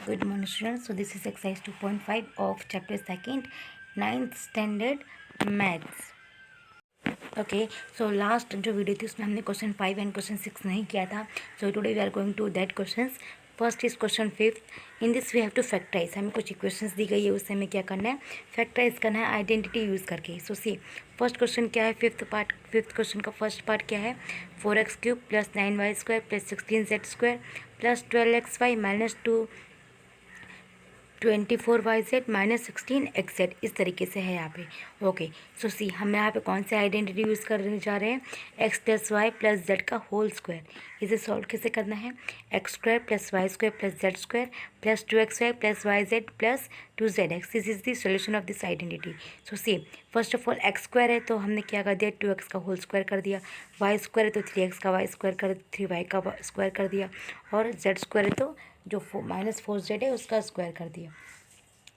Good morning students. So this is exercise 2.5 of chapter 2nd 9th standard maths. Okay, so last जो video थी उसमें हमने question 5 and question 6 नहीं किया था. So today we are going to that questions. First is question 5. In this we have to factorize. हमें कुछ equations दी गई है, उससे हमें क्या करना है, फैक्टराइज करना है आइडेंटिटी यूज़ करके. सो सी फर्स्ट क्वेश्चन क्या है, फिफ्थ क्वेश्चन का फर्स्ट पार्ट क्या है, 4x³ plus 9y² plus 16z² plus 12xy minus 24yz minus 16xz. इस तरीके से है यहाँ पे. ओके, सो सी हम यहाँ पे कौन से आइडेंटिटी यूज़ करने जा रहे हैं, x plus y plus z का होल स्क्वायर. इसे सॉल्व कैसे करना है, x² plus y² plus z² plus 2xy plus yz plus 2zx. This is the solution of this identity. So see first of all x² है तो हमने क्या कर दिया, 2x का होल स्क्वायर कर दिया. y² है तो 3x का y² कर 3y का स्क्वायर कर दिया. और z² है तो जो -4z है उसका स्क्वायर कर दिया.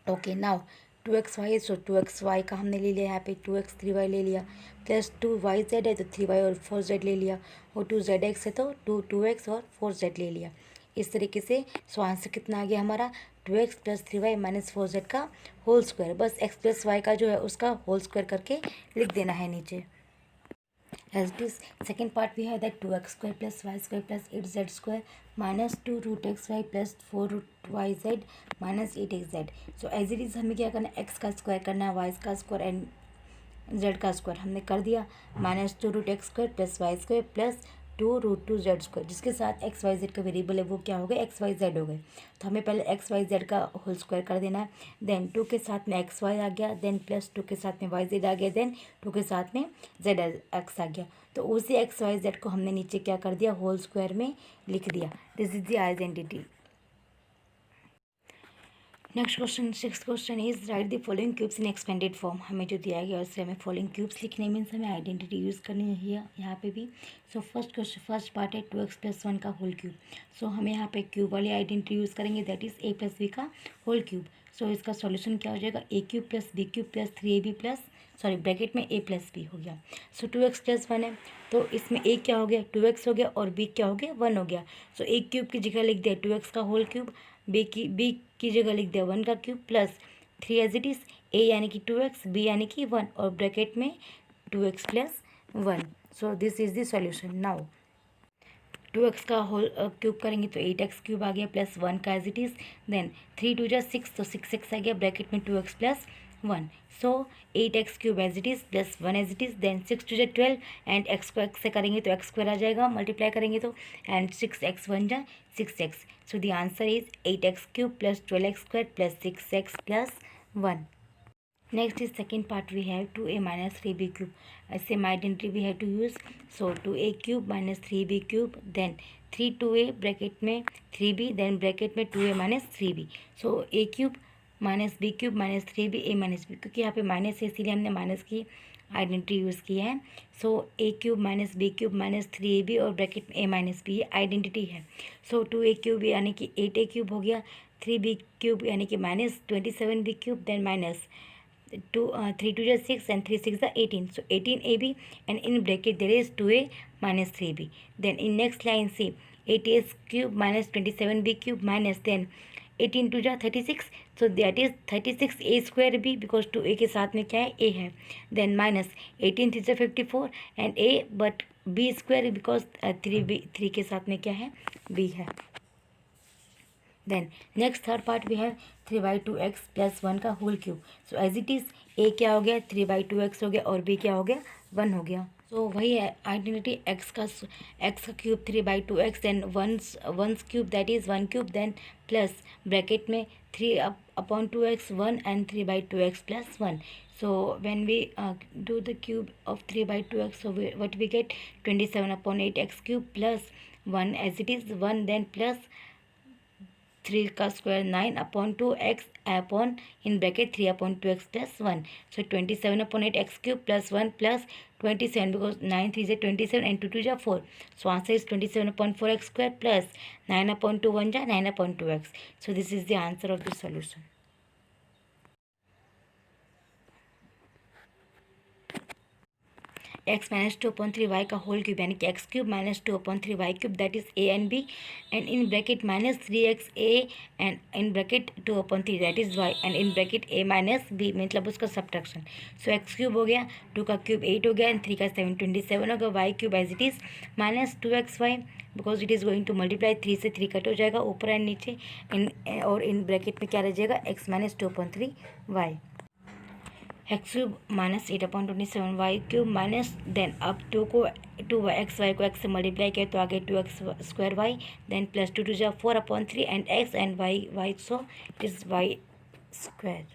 ओके, नाउ 2xy, सो 2xy का हमने ले लिया यहाँ पे, 2x 3y ले लिया, प्लस 2yz है तो 3y और 4z ले लिया, और 2zx है तो 2x और 4z ले लिया. इस तरीके से सो आंसर कितना आ गया हमारा, 2x plus 3y minus 4z का होल स्क्वायर. बस x प्लस वाई का जो है उसका होल स्क्वायर करके लिख देना है नीचे. As it is, second part we have that 2x² plus y² plus 8z² minus 2 root xy plus 4 root yz minus 8xz. So as it is हमें क्या करना है, x का स्क्वायर करना है, y का स्क्वायर एंड z का square हमने कर दिया. -2 root x² plus y² plus 2 root 2z², जिसके साथ x y z का वेरिएबल है वो क्या हो गए, x y z हो गए. तो हमें पहले x y z का होल स्क्वायर कर देना है. देन 2 के साथ में x y आ गया, देन प्लस 2 के साथ में y z आ गया, देन 2 के साथ में z x आ गया. तो उसी x y z को हमने नीचे क्या कर दिया, होल स्क्वायर में लिख दिया. This is the identity. Next question, six question is right the following cubes in expanded form. हमें जो दिया गया उससे हमें फॉलोइंग क्यूब्स लिखने मीन्स हमें आइडेंटिटी यूज़ करनी है यहाँ पे भी. So first question, first part है 2x प्लस 1 का होल क्यूब. सो हमें यहाँ पे क्यूब वाली आइडेंटिटी यूज़ करेंगे, that is a plus b का होल क्यूब. सो इसका सॉल्यूशन क्या हो जाएगा, a³ plus b³ plus 3ab plus sorry bracket में a प्लस बी हो गया. सो 2x प्लस 1 है तो इसमें a क्या हो गया, 2x हो गया, और b क्या हो गया, 1 हो गया. सो a³ की जगह लिख दिया 2x का होल क्यूब, b की जगह लिख दिया 1 का cube plus 3 as it is, a यानी कि 2x, b यानी कि 1, और ब्रैकेट में 2x plus 1. So this is the solution. Now 2x का होल क्यूब करेंगे तो 8x³ आ गया प्लस 1 का एज इट इज़, देन 3 2 जा 6 तो 6x आ गया, ब्रैकेट में 2x plus 1. So 8x³ as it is plus 1 as it is, then 6 2 जा 12 एंड x को x से करेंगे तो x² आ जाएगा, मल्टीप्लाई करेंगे तो, एंड 6x 1 जा 6x. So the answer is 8x³ plus 12x² plus 6x plus 1. Next is second part, we have 2a minus 3b cube. Same identity we have to use. So 2a cube minus 3b cube, then 3 2a bracket में 3b, then bracket में 2a minus 3b. So a cube minus b cube minus 3b a minus b, क्योंकि यहाँ पे minus है इसीलिए हमने minus की identity use की है. सो a³ minus b³ minus 3ab और ब्रैकेट में a माइनस बी, ये आइडेंटिटी है. सो 2a³ यानी कि 8a³ हो गया, 3b³ यानी कि minus 27b³, then minus 3 2 is 6 and 3 6 are 18. So 18ab and in bracket there is 2a minus 3b. Then in next line see 8a³ minus 27b³ minus then 18 2 जा 36. So that is 36a² b because 2a के साथ में क्या है, a है. Then minus 18 3 54 and a but b² because 3 के साथ में क्या है, b है. Then next third part we have 3/2x plus 1 का whole cube. So as it is a क्या हो गया, 3/2x हो गया, और b क्या हो गया, 1 हो गया. सो वही है आइडेंटिटी, x का cube 3/2x, then once cube that is 1 cube, then plus bracket में 3/2x 1 and 3/2x plus 1. So when we do the cube of 3/2x, so what we get, 27/8x³ plus 1 as it is 1, then plus 3 का square 9/2x upon in bracket 3/2x plus 1. So 27/8x³ plus 1 plus 27 because 9 3 is 27 and 2 2 is 4. So answer is 27/4x² plus 9/2 1 जा 9/2x. So this is the answer of the solution. X minus 2/3 y का whole cube यानी कि x cube minus 2/3 y cube that is a and b and in bracket minus 3x A and in bracket 2/3 that is y and in bracket a minus b मतलब उसका subtraction. सो x cube हो गया, 2 का cube 8 हो गया and 3 का 7 27 होगा। Y cube as it is minus 2xy because it is going to multiply, 3 से 3 कट हो जाएगा ऊपर एंड नीचे और इन ब्रैकेट में क्या रह जाएगा x minus 2/3 y. X cube minus 8/27 y cube minus then अब 2 को 2x को x से मल्टीप्लाई किया तो आगे 2x² वाई देन प्लस 2 जा 4/3 and x and y so it is y square.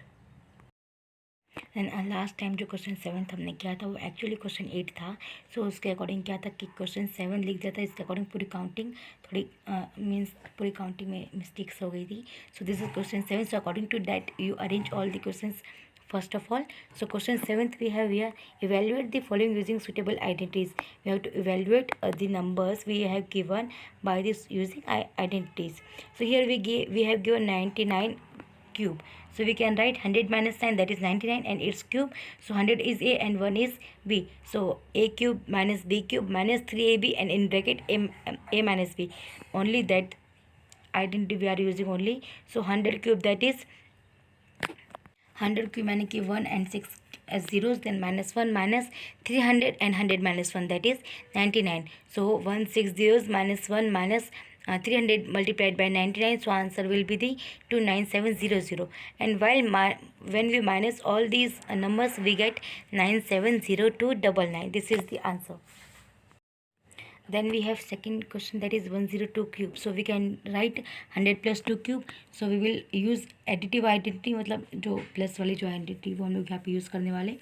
And last time जो क्वेश्चन 7 हमने किया था वो एक्चुअली क्वेश्चन 8 था। सो उसके अकॉर्डिंग क्या था कि क्वेश्चन 7 लिख दिया था, इसके अकॉर्डिंग पूरी काउंटिंग थोड़ी मीन्स पूरी काउंटिंग में मिस्टेक्स हो गई थी। So this is question 7। So according to that you arrange all the questions first of all. So question 7th we have here, evaluate the following using suitable identities. We have to evaluate the numbers we have given by this using identities. So here we have given 99 cube, so we can write 100 minus 9 that is 99 and its cube. So 100 is a and 1 is b, so a cube minus b cube minus 3ab and in bracket a minus b, only that identity we are using only. So 100 cube that is 100 cube यानी कि 1 and 6 as zeros then minus 1 minus 300 and 100 minus 1 that is 99. So 1 6 zeros minus 1 minus 300 multiplied by 99, so answer will be the 29700. And when we minus all these numbers we get 970299. This is the answer. Then we have second question that is 102 cube. So we can write 100 plus 2 cube. So we will use additive identity, मतलब जो plus वाली जो identity वो हम लोग यहाँ पे use करने वाले।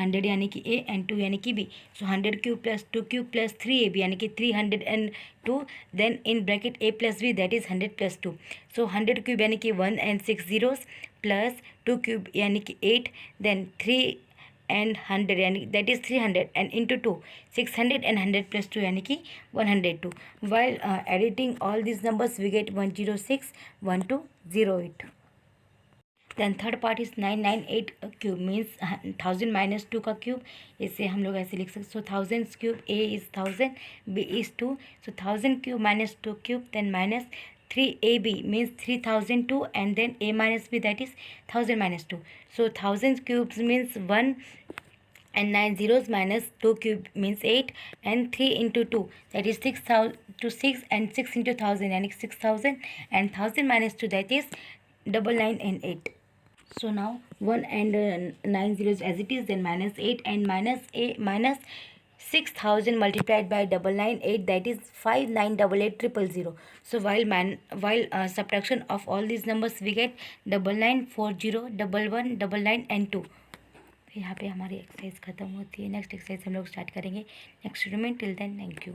100 यानी कि a and 2 यानी कि b. So 100 cube plus 2 cube plus 3ab यानी कि 302 then in bracket a plus b that is 100 plus 2. So 100 cube यानी कि 1 and 6 zeros plus 2 क्यूब यानी कि 8 then 3 and 100 यानी that is 300 and into 2 600 and 100 plus 2 यानी कि 102. While editing all these numbers we get 106 1208. Then third part is 998 cube means 1000 minus 2 का cube, इसे हम लोग ऐसे लिख सकते. So 1000 cube a is 1000, b is 2, so 1000 cube minus 2 cube then minus 3ab means 3002 and then a minus b that is 1000 minus 2. So 1000 cubes means 1 and 9 zeros minus 2 cube means 8 and 3 into 2 that is 6000 to 6 and 6 into 1000 yani 6000 and 1000 minus 2 that is 99 and 8. So now 1 and 9 zeros as it is, then minus 8 and minus 6000 multiplied by 998 that is 598800. So while subtraction of all these numbers we get 99401199 and 2. यहाँ पे हमारी exercise ख़त्म होती है. Next exercise हम लोग start करेंगे next video में. Till then thank you.